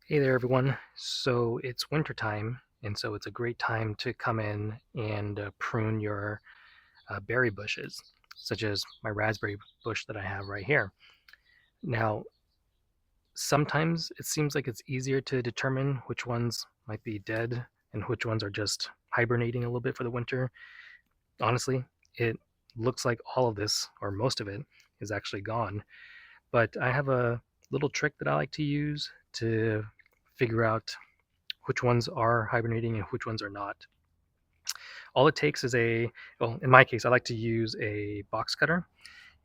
Hey there, everyone. So it's winter time, and so it's a great time to come in and prune your berry bushes, such as my raspberry bush that I have right here. Now, sometimes it seems like it's easier to determine which ones might be dead and which ones are just hibernating a little bit for the winter. Honestly, it looks like all of this, or most of it, is actually gone. But I have a little trick that I like to use to figure out which ones are hibernating and which ones are not. All it takes is well, in my case, I like to use a box cutter.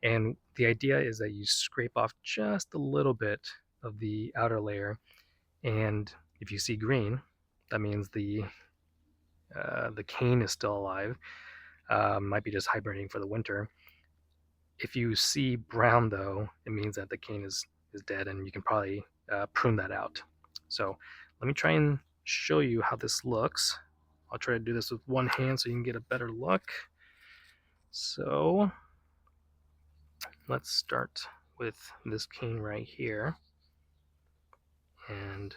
And the idea is that you scrape off just a little bit of the outer layer. And if you see green, that means the cane is still alive. Might be just hibernating for the winter. If you see brown, though, it means that the cane is dead, and you can probably prune that out. So let me try and show you how this looks. I'll try to do this with one hand so you can get a better look. So let's start with this cane right here. And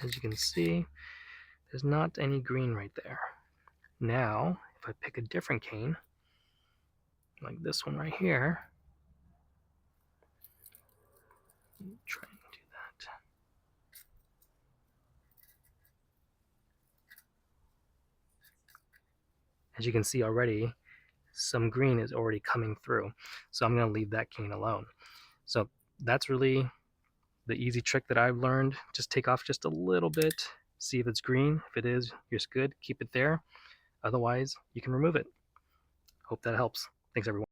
as you can see, there's not any green right there. Now, if I pick a different cane, like this one right here, try and do that. As you can see already, some green is already coming through. So I'm going to leave that cane alone. So that's really the easy trick that I've learned. Just take off just a little bit, see if it's green. If it is, you're good. Keep it there. Otherwise, you can remove it. Hope that helps. Thanks, everyone.